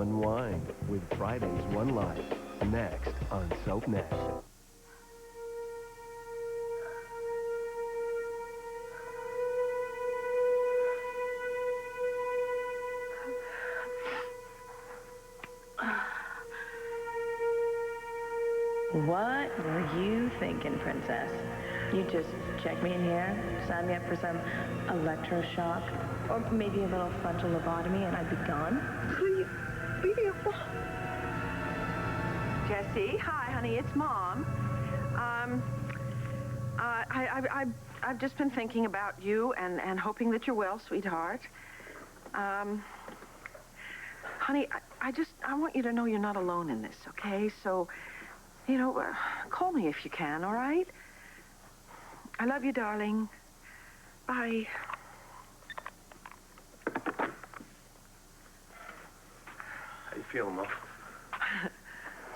Unwind with Friday's One Life. Next on SoapNet. What were you thinking, Princess? You just check me in here, sign me up for some electroshock, or maybe a little frontal lobotomy, and I'd be gone? Beautiful. Jessie, hi, honey, it's Mom. I've just been thinking about you and hoping that you're well, sweetheart. Honey, I want you to know you're not alone in this, okay? So, you know, call me if you can, all right? I love you, darling. Bye. How you feeling, Mom?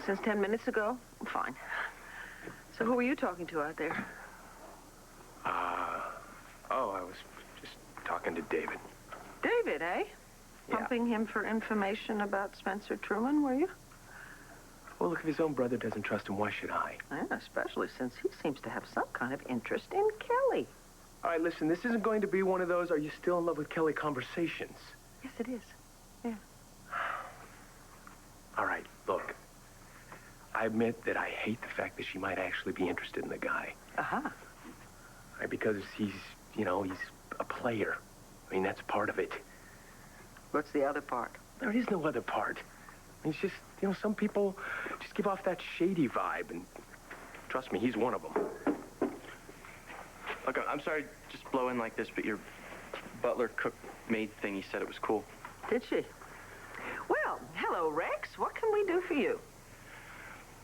Since 10 minutes ago, I'm fine. So who were you talking to out there? I was just talking to David. David, eh? Yeah. Pumping him for information about Spencer Truman, were you? Well, look, if his own brother doesn't trust him, why should I? Yeah, especially since he seems to have some kind of interest in Kelly. All right, listen, this isn't going to be one of those "are you still in love with Kelly" conversations. Yes, it is. Yeah. All right, look. I admit that I hate the fact that she might actually be interested in the guy. Uh-huh. Right, because he's a player. I mean, that's part of it. What's the other part? There is no other part. I mean, it's just, some people just give off that shady vibe, and trust me, he's one of them. Look, I'm sorry just blow in like this, but your butler cook maid thing, he said it was cool. Did she? Well, hello, Rex. What can we do for you?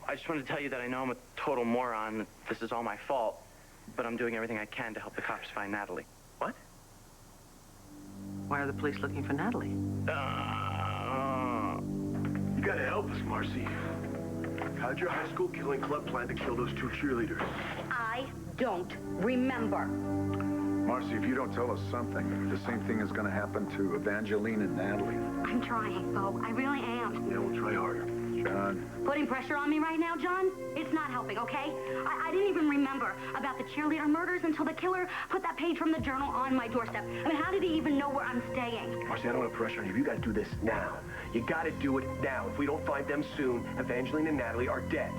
I just wanted to tell you that I know I'm a total moron, that this is all my fault, but I'm doing everything I can to help the cops find Natalie. What? Why are the police looking for Natalie? You gotta help us, Marcy. How'd your high school killing club plan to kill those 2 cheerleaders? I don't remember. Marcy, if you don't tell us something, the same thing is going to happen to Evangeline and Natalie. I'm trying, Bo. I really am. Yeah, we'll try harder. John. Putting pressure on me right now, John? It's not helping, okay? I didn't even remember about the cheerleader murders until the killer put that page from the journal on my doorstep. I mean, how did he even know where I'm staying? Marcy, I don't want to pressure on you. You gotta do this now. You gotta do it now. If we don't find them soon, Evangeline and Natalie are dead.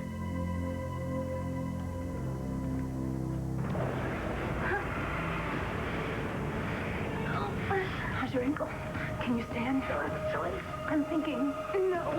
How's your ankle? Can you stand? I'm thinking. No.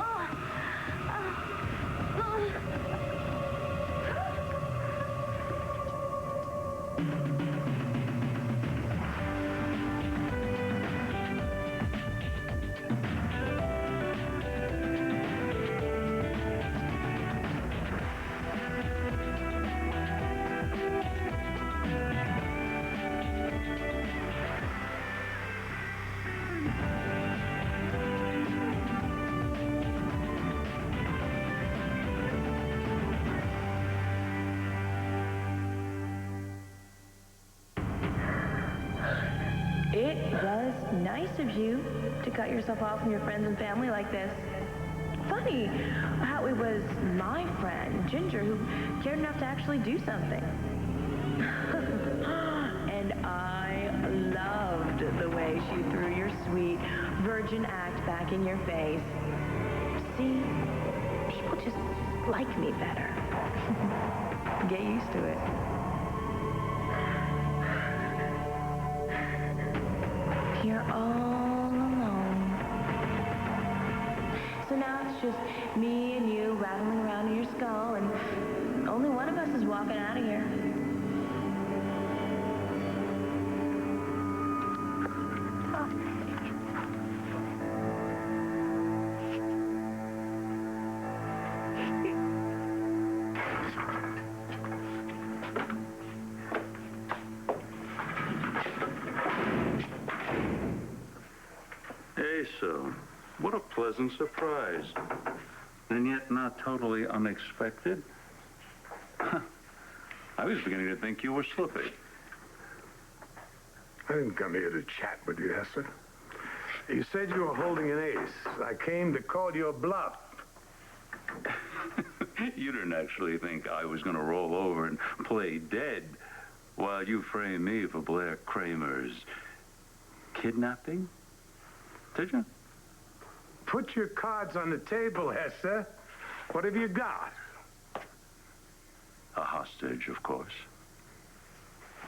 It was nice of you to cut yourself off from your friends and family like this. Funny how it was my friend, Ginger, who cared enough to actually do something. And I loved the way she threw your sweet virgin act back in your face. See, people just like me better. Get used to it. You're all alone. So now it's just me and you rattling around in your skull, and only one of us is walking out of here. So, what a pleasant surprise. And yet not totally unexpected. I was beginning to think you were slippy. I didn't come here to chat with you, Hester. You said you were holding an ace. I came to call your bluff. You didn't actually think I was going to roll over and play dead while you framed me for Blair Kramer's kidnapping? Did you? Put your cards on the table, Hester. What have you got? A hostage, of course.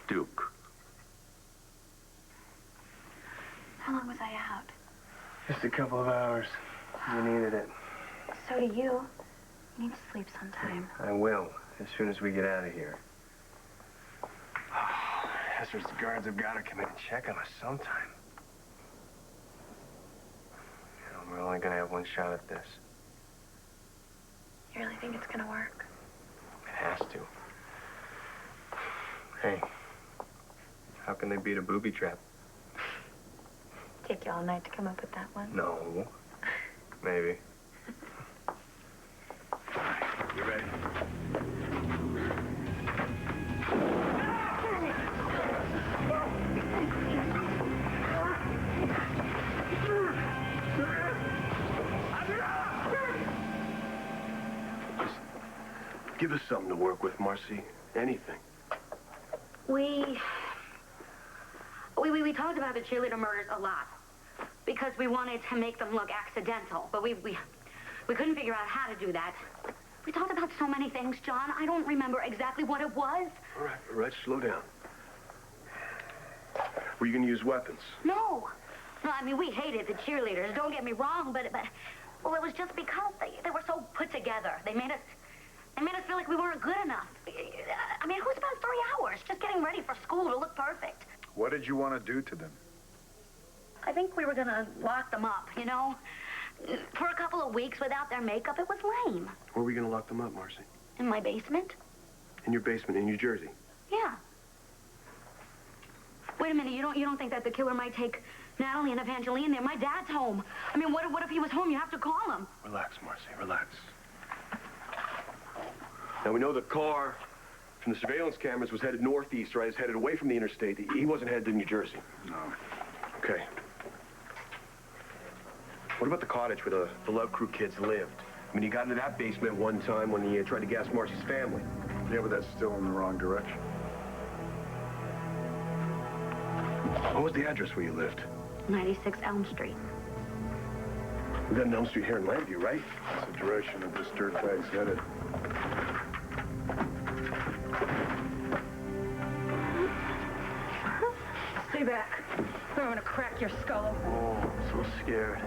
Duke. How long was I out? Just a couple of hours. You needed it. So do you. You need to sleep sometime. I will, as soon as we get out of here. Hester's the guards have got to come in and check on us sometime. You know, we're only going to have one shot at this. You really think it's gonna work? It has to. Hey, how can they beat a booby trap? Take you all night to come up with that one? No. Maybe. You ready? Just give us something to work with, Marcy. Anything. We talked about the cheerleader murders a lot because we wanted to make them look accidental, but we couldn't figure out how to do that. We talked about so many things, John. I don't remember exactly what it was. All right, slow down. Were you going to use weapons? No, I mean, we hated the cheerleaders, don't get me wrong, but well, it was just because they were so put together. They made us feel like we weren't good enough. I mean, who spent 3 hours just getting ready for school to look perfect? What did you want to do to them? I think we were gonna lock them up, you know? For a couple of weeks without their makeup, it was lame. Where are we going to lock them up, Marcy? In my basement? In your basement in New Jersey? Yeah. Wait a minute, you don't think that the killer might take Natalie and Evangeline there? My dad's home. I mean, what if he was home? You have to call him. Relax, Marcy, relax. Now, we know the car from the surveillance cameras was headed northeast, right? It's headed away from the interstate. He wasn't headed to New Jersey. No. Okay. What about the cottage where the Love Crew kids lived? I mean, he got into that basement one time when he tried to gas Marcy's family. Yeah, but that's still in the wrong direction. What was the address where you lived? 96 Elm Street. We got an Elm Street here in Landview, right? That's the direction that this dirtbag's headed. Stay back. I'm gonna crack your skull. Oh, I'm so scared.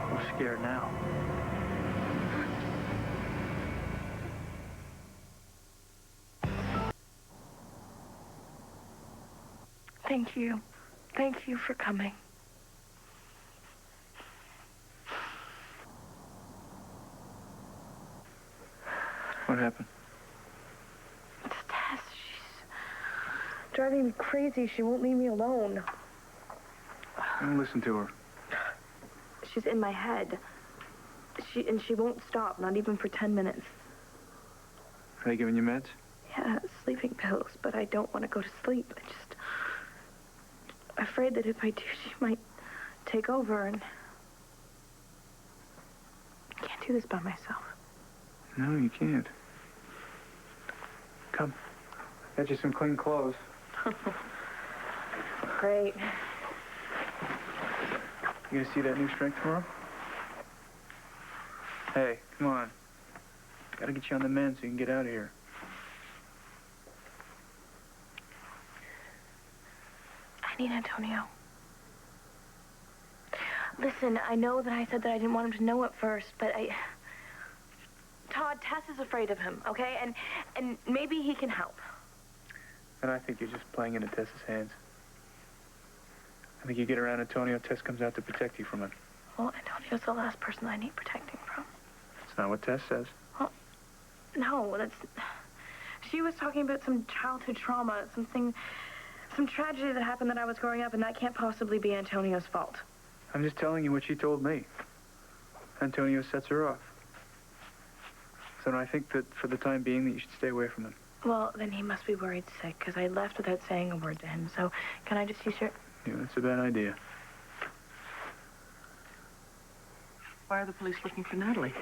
I'm scared now. Thank you. Thank you for coming. What happened? It's Tess. She's driving me crazy. She won't leave me alone. Don't listen to her. She's in my head. She won't stop, not even for 10 minutes. Are they giving you meds? Yeah, sleeping pills, but I don't want to go to sleep. I'm afraid that if I do, she might take over, and I can't do this by myself. No, you can't. Come. Got you some clean clothes. Great. You gonna see that new strength tomorrow? Hey, come on. Gotta get you on the mend so you can get out of here. I need Antonio. Listen, I know that I said that I didn't want him to know at first, but Todd, Tess is afraid of him, okay? And maybe he can help. And I think you're just playing into Tess's hands. I think you get around Antonio, Tess comes out to protect you from him. Well, Antonio's the last person I need protecting from. That's not what Tess says. Well, no, that's... She was talking about some childhood trauma, some tragedy that happened that I was growing up, and that can't possibly be Antonio's fault. I'm just telling you what she told me. Antonio sets her off. So I think that for the time being that you should stay away from him. Well, then he must be worried sick, because I left without saying a word to him. So, can I just use your... Yeah, that's a bad idea. Why are the police looking for Natalie?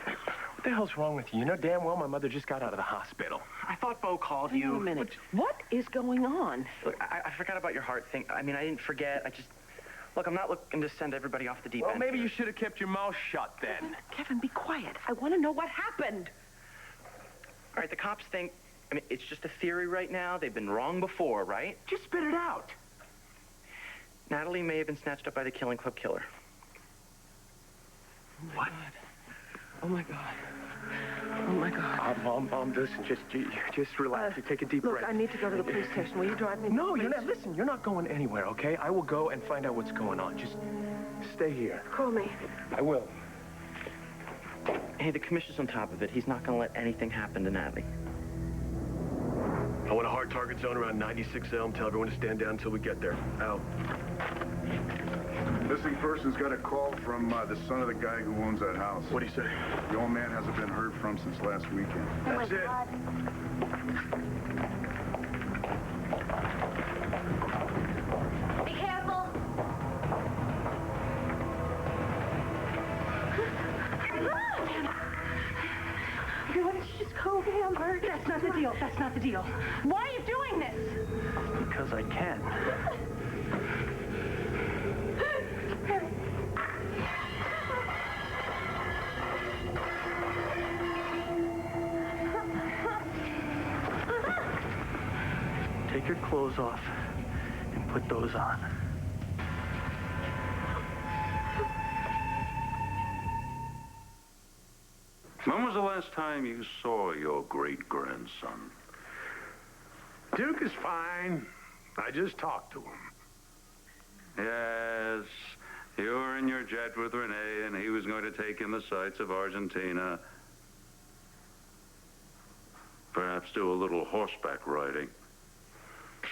What the hell's wrong with you? You know damn well my mother just got out of the hospital. I thought Bo called Hang you. on a minute. What is going on? Look, I forgot about your heart thing. I mean, I didn't forget. Look, I'm not looking to send everybody off the deep end. Well, maybe you should have kept your mouth shut then. Kevin, be quiet. I want to know what happened. All right, the cops think, I mean, it's just a theory right now. They've been wrong before, right? Just spit it out. Natalie may have been snatched up by the Killing Club killer. What? Oh, my God. Oh, my God. Mom, listen, just relax. You take a deep Look, breath. I need to go to the police station. Will you drive me? No, please? you're not. Listen, you're not going anywhere, okay? I will go and find out what's going on. Just stay here. Call me. I will. Hey, the commissioner's on top of it. He's not going to let anything happen to Natalie. I want a hard target zone around 96 Elm. Tell everyone to stand down until we get there. Out. Missing person's got a call from the son of the guy who owns that house. What'd he say? The old man hasn't been heard from since last weekend. That's it. Be careful. Okay, why don't you just go, Amber? That's not the deal. That's not the deal. Why are you doing this? Because I can. Take your clothes off and put those on. When was the last time you saw your great-grandson? Duke is fine. I just talked to him. Yes, you were in your jet with Renee, and he was going to take in the sights of Argentina. Perhaps do a little horseback riding.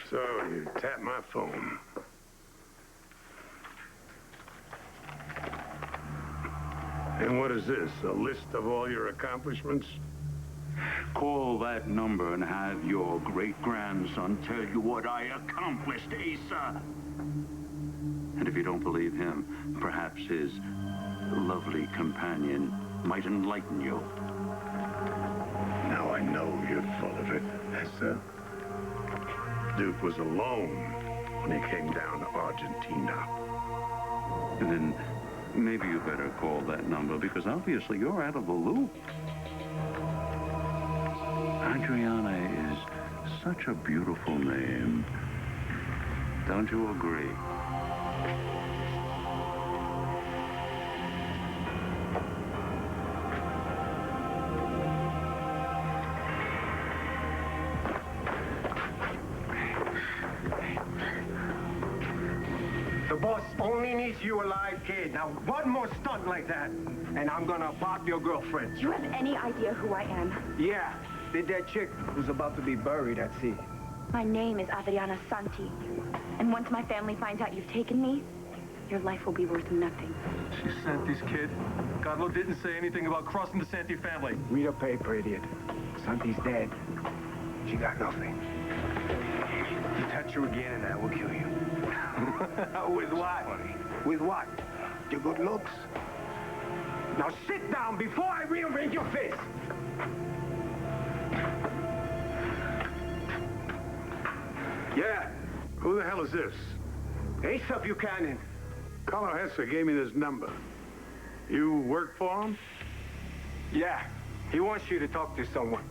So you tapped my phone. And what is this, a list of all your accomplishments? Call that number and have your great-grandson tell you what I accomplished, Asa. And if you don't believe him, perhaps his lovely companion might enlighten you. Now I know you're full of it, Asa. Duke was alone when he came down to Argentina. And then maybe you better call that number, because obviously you're out of the loop. Adriana is such a beautiful name. Don't you agree? The boss only needs you alive, kid. Now, one more stunt like that, and I'm gonna pop your girlfriend. Do you have any idea who I am? Yeah, the dead chick who's about to be buried at sea. My name is Adriana Santi. And once my family finds out you've taken me, your life will be worth nothing. She's Santi's kid. Carlo didn't say anything about crossing the Santi family. Read a paper, idiot. Santi's dead. She got nothing. You touch her again and I will kill you. With what? With what? Your good looks? Now sit down before I rearrange your face. Yeah, who the hell is this? Asa Buchanan. Carlo Hesse gave me this number. You work for him? Yeah, he wants you to talk to someone.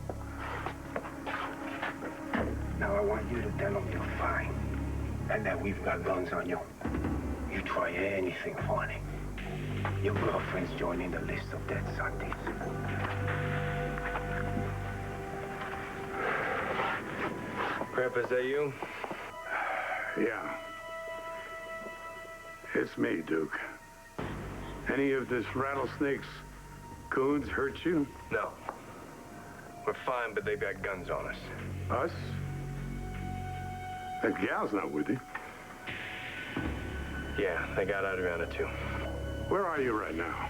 Now I want you to tell him you're fine, and that we've got guns on you. You try anything funny. Your girlfriend's joining the list of dead Santis. Grandpa, is that you? Yeah. It's me, Duke. Any of this rattlesnake's goons hurt you? No. We're fine, but they've got guns on us. Us? That gal's not with you. Yeah, they got Adriana, too. Where are you right now?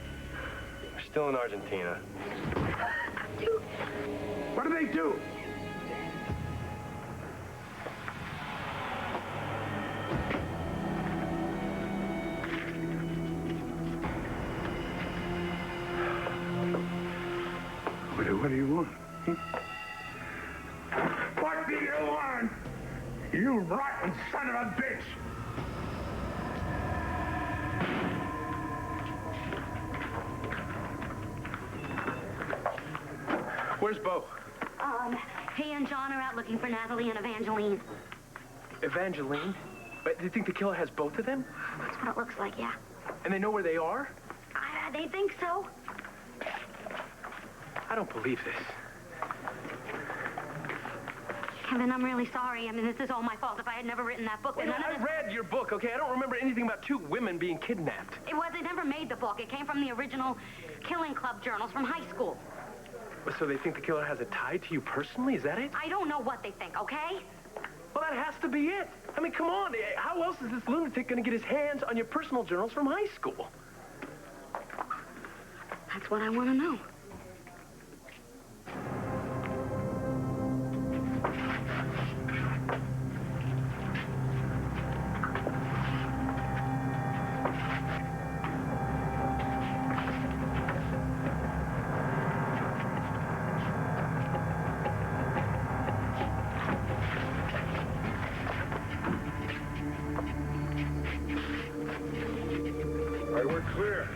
We're still in Argentina. What do they do? want? You rotten son of a bitch! Where's Bo? He and John are out looking for Natalie and Evangeline. Evangeline? But do you think the killer has both of them? That's what it looks like, yeah. And they know where they are? They think so. I don't believe this. Kevin, I'm really sorry. I mean, this is all my fault. If I had never written that book, then none of I this... read your book, okay? I don't remember anything about two women being kidnapped. They never made the book. It came from the original Killing Club journals from high school. So they think the killer has a tie to you personally? Is that it? I don't know what they think, okay? Well, that has to be it. I mean, come on. How else is this lunatic going to get his hands on your personal journals from high school? That's what I want to know. All right, we're clear.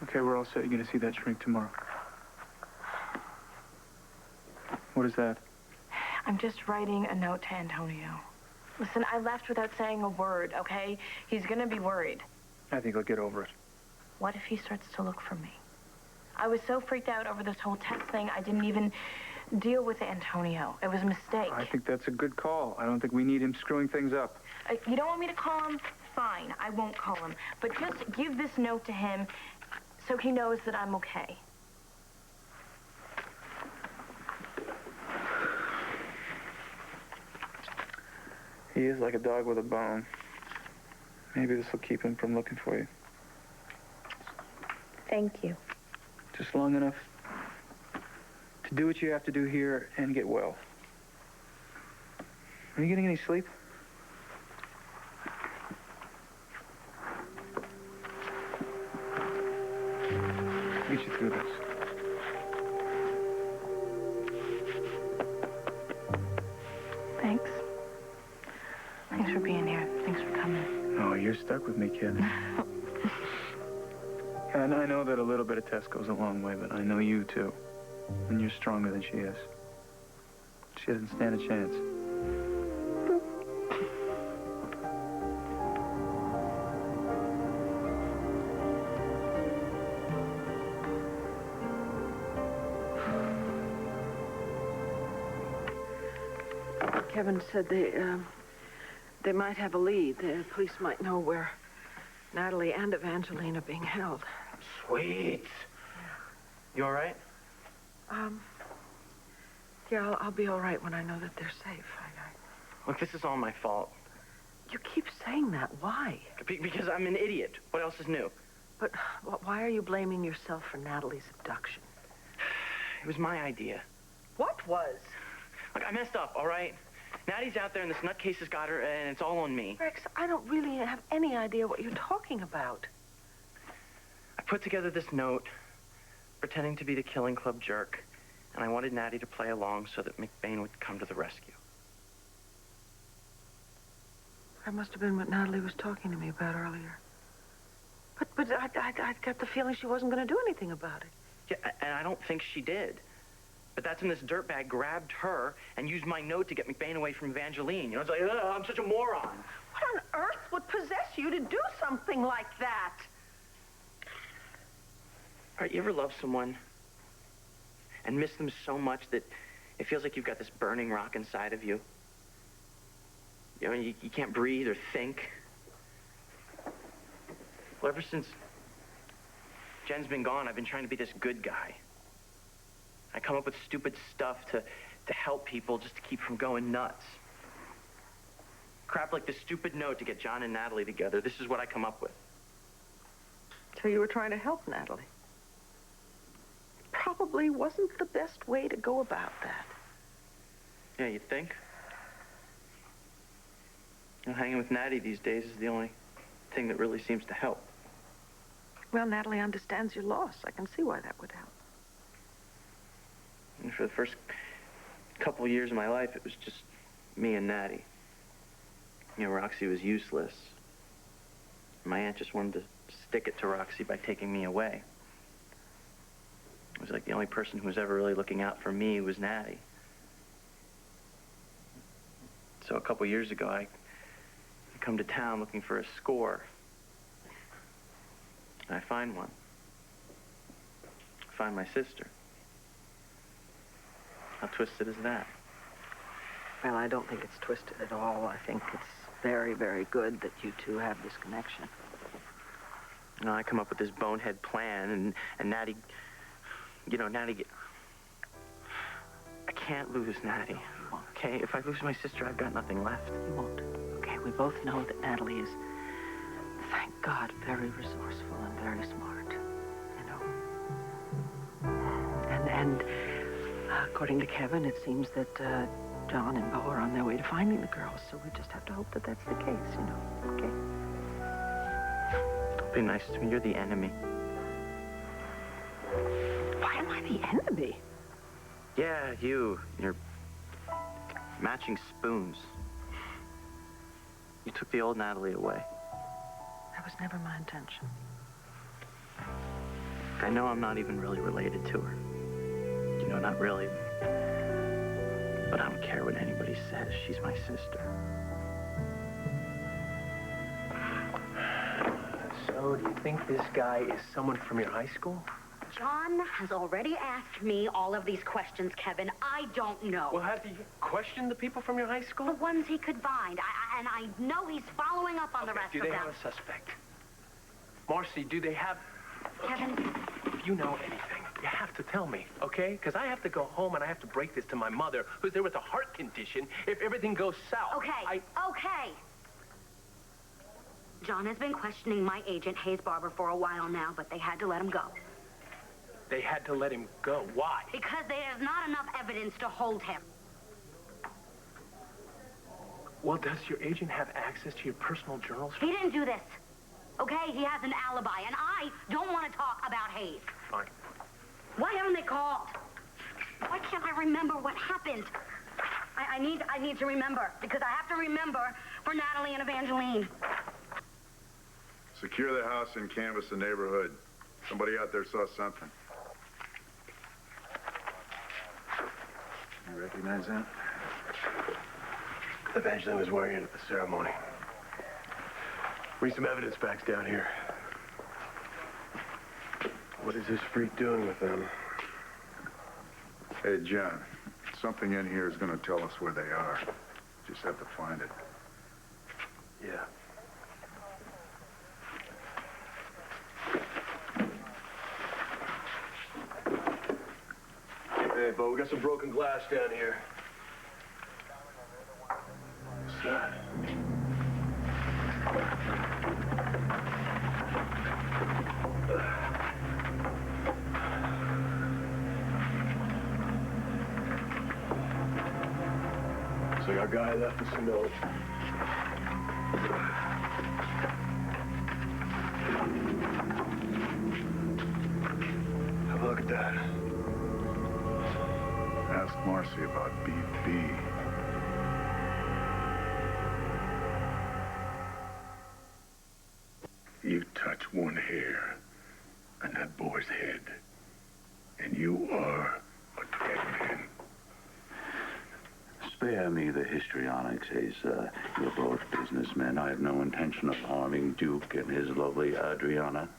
Okay, we're all set. You're gonna see that shrink tomorrow. What is that? I'm just writing a note to Antonio. Listen, I left without saying a word, okay? He's gonna be worried. I think I'll get over it. What if he starts to look for me? I was so freaked out over this whole text thing, I didn't even deal with Antonio. It was a mistake. I think that's a good call. I don't think we need him screwing things up. You don't want me to call him? Fine, I won't call him. But just give this note to him so he knows that I'm okay. He is like a dog with a bone. Maybe this will keep him from looking for you. Thank you. Just long enough to do what you have to do here and get well. Are you getting any sleep? Get you through this. Thanks. Thanks for being here. Thanks for coming. Oh, you're stuck with me, kid. And I know that a little bit of Tess goes a long way, but I know you, too. And you're stronger than she is. She doesn't stand a chance. Kevin said they might have a lead. The police might know where Natalie and Evangeline are being held. Sweet. You all right? Yeah, I'll be all right when I know that they're safe. Look, this is all my fault. You keep saying that. Why? Because I'm an idiot. What else is new? But why are you blaming yourself for Natalie's abduction? It was my idea. What was? Look, I messed up, all right? Natty's out there and this nutcase has got her, and it's all on me. Rex, I don't really have any idea what you're talking about. I put together this note, pretending to be the Killing Club jerk, and I wanted Natty to play along so that McBain would come to the rescue. That must have been what Natalie was talking to me about earlier. But I got the feeling she wasn't going to do anything about it. Yeah, and I don't think she did. But that's when this dirtbag grabbed her and used my note to get McBain away from Evangeline. You know, it's like, I'm such a moron. What on earth would possess you to do something like that? All right, you ever love someone and miss them so much that it feels like you've got this burning rock inside of you? You know, you can't breathe or think. Well, ever since Jen's been gone, I've been trying to be this good guy. I come up with stupid stuff to help people just to keep from going nuts. Crap like this stupid note to get John and Natalie together. This is what I come up with. So you were trying to help Natalie. Probably wasn't the best way to go about that. Yeah, you think? You know, hanging with Natty these days is the only thing that really seems to help. Well, Natalie understands your loss. I can see why that would help. And for the first couple of years of my life, it was just me and Natty. You know, Roxy was useless. My aunt just wanted to stick it to Roxy by taking me away. It was like the only person who was ever really looking out for me was Natty. So a couple years ago, I come to town looking for a score. And I find one. I find my sister. How twisted is that? Well, I don't think it's twisted at all. I think it's very, very good that you two have this connection. You know, I come up with this bonehead plan, and Natty, you know, Natty, I can't lose Natty. Okay, if I lose my sister, I've got nothing left. You won't. Okay, we both know that Natalie is, thank God, very resourceful and very smart. You know. And according to Kevin, it seems that John and Bo are on their way to finding the girls, so we just have to hope that that's the case, you know. Okay. Don't be nice to me. You're the enemy. Why am I the enemy? Yeah, you're matching spoons. You took the old Natalie away. That was never my intention. I know I'm not even really related to her. You know, not really. But I don't care what anybody says. She's my sister. So, do you think this guy is someone from your high school? John has already asked me all of these questions, Kevin. I don't know. Well, have you questioned the people from your high school? The ones he could find. And I know he's following up on the rest do of they them. have a suspect? Marcy, do they have... Kevin, If you know anything, you have to tell me, okay? Because I have to go home and I have to break this to my mother, who's there with a heart condition, if everything goes south. okay, okay. John has been questioning my agent, Hayes Barber, for a while now, but they had to let him go. They had to let him go. Why? Because there's not enough evidence to hold him. Well, does your agent have access to your personal journals? He didn't do this. Okay? He has an alibi, and I don't want to talk about Hayes. Fine. Why haven't they called? Why can't I remember what happened? I need to remember, because I have to remember for Natalie and Evangeline. Secure the house and canvass the neighborhood. Somebody out there saw something. You recognize that? Evangeline was wearing it at the ceremony. Bring some evidence backs down here. What is this freak doing with them? Hey, John, something in here is going to tell us where they are. Just have to find it. Yeah. Hey, Bo, we got some broken glass down here. What's that? Looks like our guy left us a note. Have a look at that. Ask Marcy about BB. You touch one hair on that boy's head, and you are a dead man. Spare me the histrionics, Hayes. You're both businessmen. I have no intention of harming Duke and his lovely Adriana.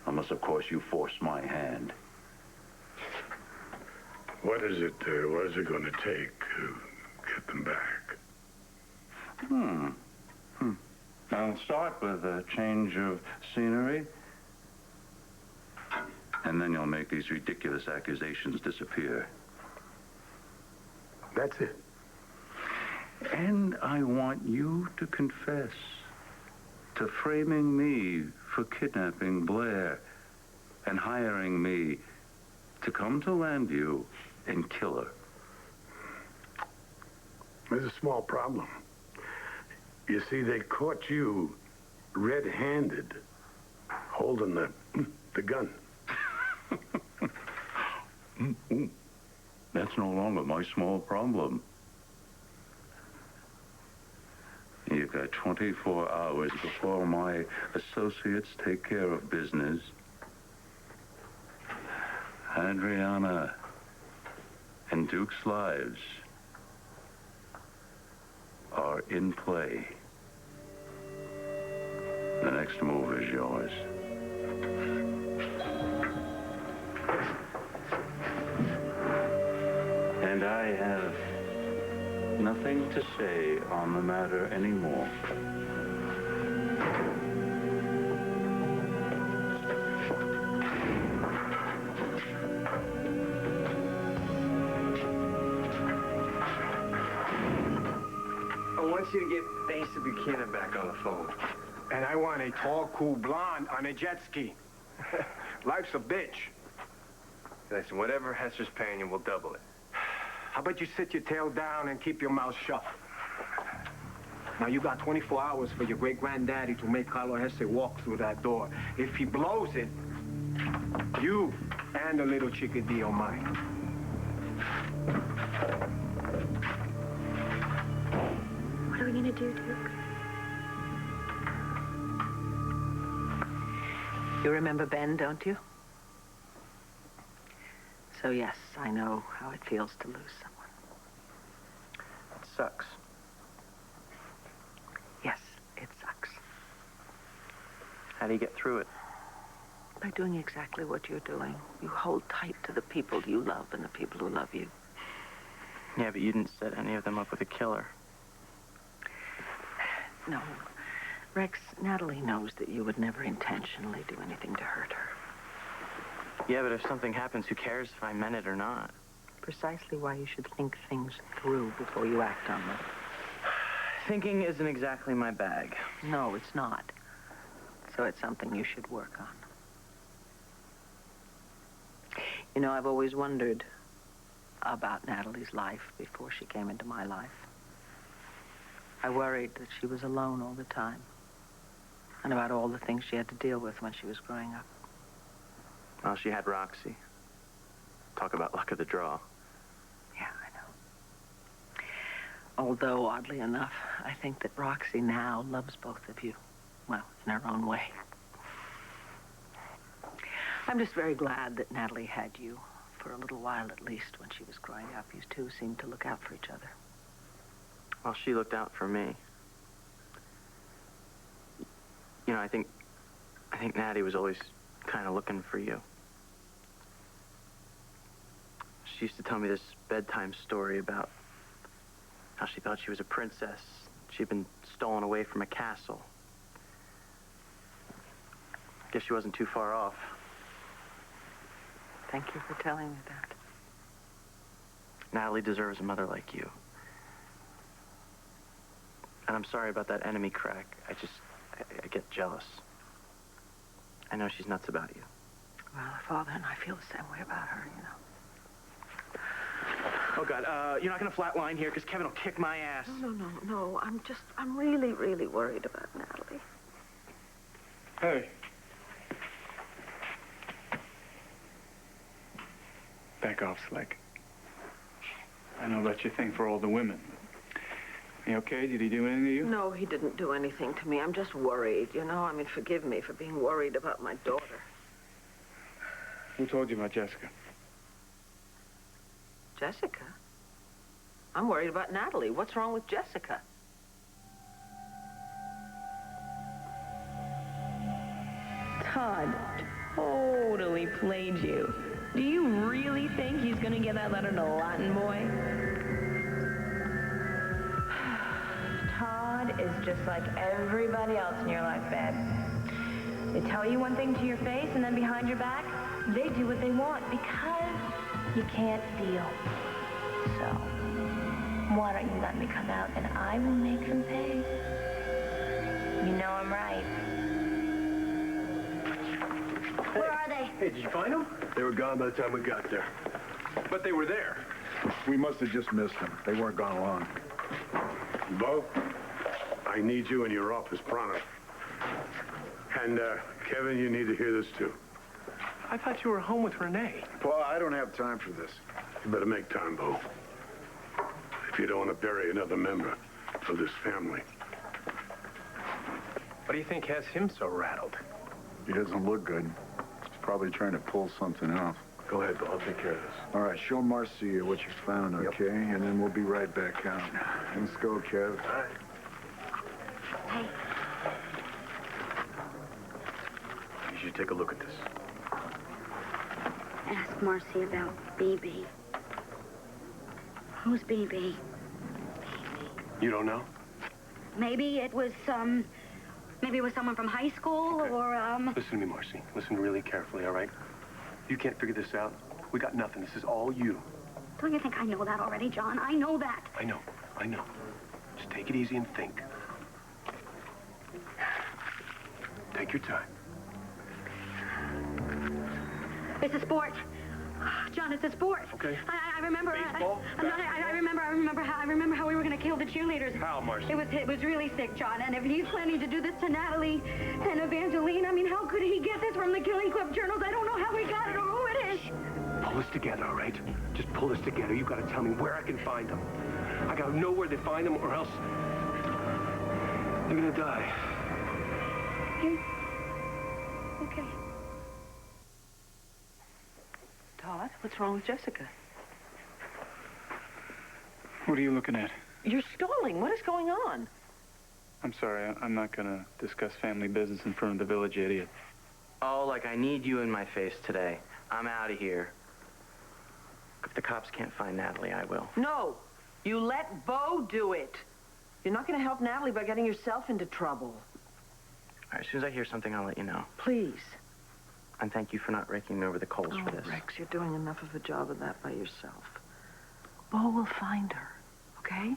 Unless, of course, you force my hand. What is it going to take to get them back? I'll start with a change of scenery. And then you'll make these ridiculous accusations disappear. That's it. And I want you to confess to framing me for kidnapping Blair and hiring me to come to Landview and kill her. There's a small problem. You see, they caught you red-handed holding the gun. That's no longer my small problem. You've got 24 hours before my associates take care of business. Adriana and Duke's lives are in play. The next move is yours. And I have nothing to say on the matter anymore. I want you to get Thaisa Buchanan back on the phone. And I want a tall, cool blonde on a jet ski. Life's a bitch. Listen, whatever Hester's paying you, we'll double it. How about you sit your tail down and keep your mouth shut? Now, you got 24 hours for your great-granddaddy to make Carlo Hesse walk through that door. If he blows it, you and the little chickadee are mine. What are we gonna do, Duke? You remember Ben, don't you? So yes, I know how it feels to lose someone. It sucks. Yes, it sucks. How do you get through it? By doing exactly what you're doing. You hold tight to the people you love and the people who love you. Yeah, but you didn't set any of them up with a killer. No. Rex, Natalie knows that you would never intentionally do anything to hurt her. Yeah, but if something happens, who cares if I meant it or not? Precisely why you should think things through before you act on them. Thinking isn't exactly my bag. No, it's not. So it's something you should work on. You know, I've always wondered about Natalie's life before she came into my life. I worried that she was alone all the time. And about all the things she had to deal with when she was growing up. Well, she had Roxy. Talk about luck of the draw. Yeah, I know. Although, oddly enough, I think that Roxy now loves both of you. Well, in her own way. I'm just very glad that Natalie had you for a little while at least when she was growing up. You two seemed to look out for each other. Well, she looked out for me. You know, I think Natty was always kind of looking for you. She used to tell me this bedtime story about how she thought she was a princess. She'd been stolen away from a castle. Guess she wasn't too far off. Thank you for telling me that. Natalie deserves a mother like you. And I'm sorry about that enemy crack. I get jealous. I know she's nuts about you. Well, her father and I feel the same way about her, you know. Oh, God, you're not going to flatline here because Kevin will kick my ass. No. I'm really, really worried about Natalie. Hey. Back off, Slick. I know that's your thing for all the women. You okay? Did he do anything to you? No, he didn't do anything to me. I'm just worried, you know? I mean, forgive me for being worried about my daughter. Who told you about Jessica? Jessica? I'm worried about Natalie. What's wrong with Jessica? Todd totally played you. Do you really think he's gonna get that letter to Latin Boy? Todd is just like everybody else in your life, babe. They tell you one thing to your face, and then behind your back, they do what they want because you can't deal. So, Why don't you let me come out and I will make them pay? You know I'm right. Where are they? Hey, did you find them? They were gone by the time we got there. But they were there. We must have just missed them. They weren't gone long. Bo, I need you in your office pronto. And, Kevin, you need to hear this, too. I thought you were home with Renee. Paul, I don't have time for this. You better make time, Bo. If you don't want to bury another member of this family. What do you think has him so rattled? He doesn't look good. He's probably trying to pull something off. Go ahead, Bo. I'll take care of this. All right, show Marcia what you found, okay? And then we'll be right back out. Let's go, Kev. All right. Hey, You should take a look at this. ask Marcy about BB. Who's BB? You don't know? Maybe it was someone from high school, or, Listen to me, Marcy. Listen really carefully, all right? You can't figure this out. We got nothing. This is all you. Don't you think I know that already, John? I know that. I know. Just take it easy and think. Take your time. It's a sport. John, it's a sport. Okay. I remember. Baseball? I remember how we were going to kill the cheerleaders. How, Marcy? It was really sick, John. And if he's planning to do this to Natalie and Evangeline, I mean, how could he get this from the Killing Club journals? I don't know how he got it or who it is. Pull this together, all right? Just pull this together. You got to tell me where I can find them. I got to know where they find them, or else they're going to die. Okay. Todd, what's wrong with Jessica? What are you looking at? You're stalling. What is going on? I'm sorry, I'm not gonna discuss family business in front of the village idiot. Oh, like I need you in my face today. I'm out of here. If the cops can't find Natalie, I will. No, you let Bo do it. You're not going to help Natalie by getting yourself into trouble. All right, as soon as I hear something, I'll let you know. Please. And thank you for not raking me over the coals for this. Rex, you're doing enough of a job of that by yourself. Bo will find her, okay?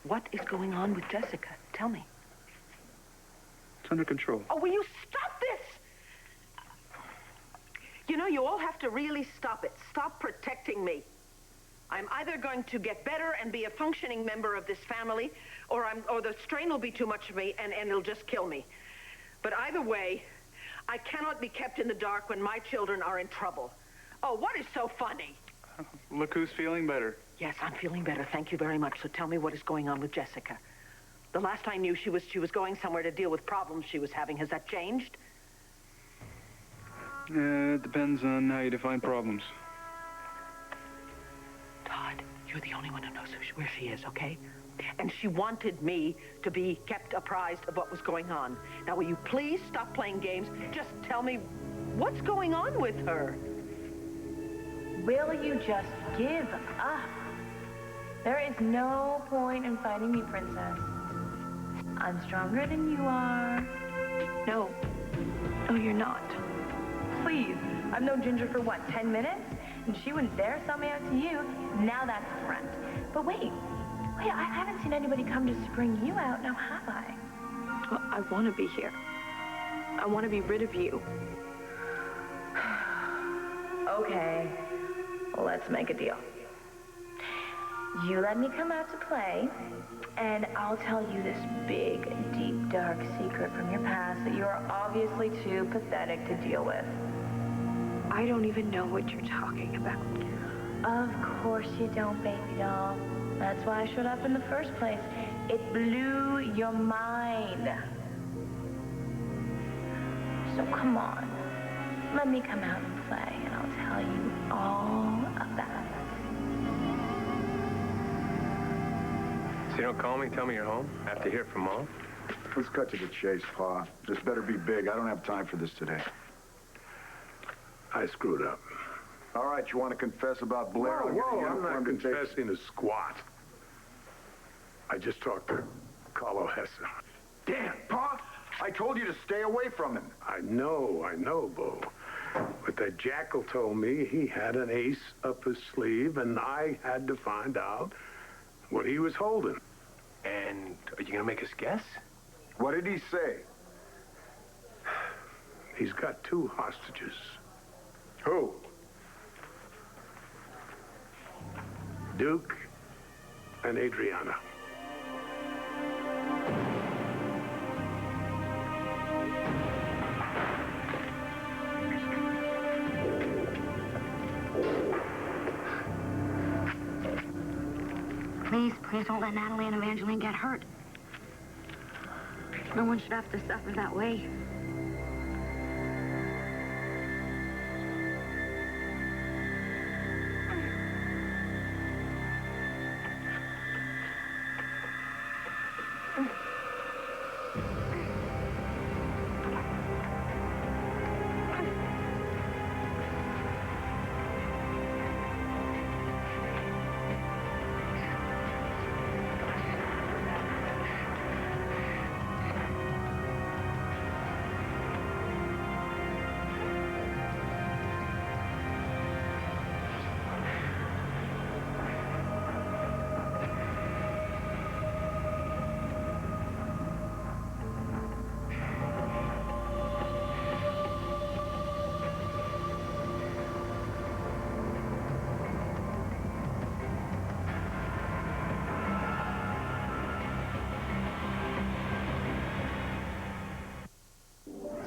What is going on with Jessica? Tell me. It's under control. Oh, will you stop this? You know, you all have to really stop it. Stop protecting me. I'm either going to get better and be a functioning member of this family, or the strain will be too much for me and it'll just kill me. But either way, I cannot be kept in the dark when my children are in trouble. Oh, what is so funny? Look who's feeling better. Yes, I'm feeling better. Thank you very much. So tell me what is going on with Jessica. The last I knew, she was going somewhere to deal with problems she was having. Has that changed? It depends on how you define problems. Todd, you're the only one who knows where she is, okay? And she wanted me to be kept apprised of what was going on. Now, will you please stop playing games? Just tell me what's going on with her. Will you just give up? There is no point in fighting me, Princess. I'm stronger than you are. No. No, you're not. Please. I've known Ginger for, what, 10 minutes? And she wouldn't dare sell me out to you. Now that's a front. But wait, I haven't seen anybody come to spring you out, now have I? Well, I want to be here. I want to be rid of you. Okay. Let's make a deal. You let me come out to play, and I'll tell you this big, deep, dark secret from your past that you are obviously too pathetic to deal with. I don't even know what you're talking about. Of course you don't, baby doll. That's why I showed up in the first place. It blew your mind. So come on. Let me come out and play, and I'll tell you all about it. So you don't call me, tell me you're home? I have to hear from Mom? Let's cut to the chase, Pa. This better be big. I don't have time for this today. I screwed up. All right, you want to confess about Blair? Whoa, I'm not confessing a squat. I just talked to Carlo Hessa. Damn, Pa! I told you to stay away from him. I know, Bo. But that jackal told me he had an ace up his sleeve, and I had to find out what he was holding. And are you going to make us guess? What did he say? He's got 2 hostages. Who? Duke and Adriana. Please don't let Natalie and Evangeline get hurt. No one should have to suffer that way.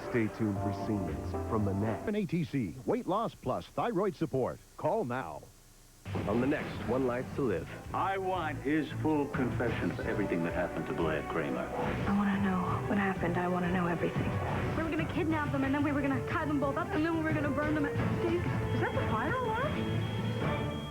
Stay tuned for scenes from the next. An ATC, weight loss plus thyroid support. Call now. On the next One Life to Live. I want his full confession of everything that happened to Blair Kramer. I want to know what happened. I want to know everything. We were going to kidnap them, and then we were going to tie them both up, and then we were going to burn them at the stake. Is that the fire alarm?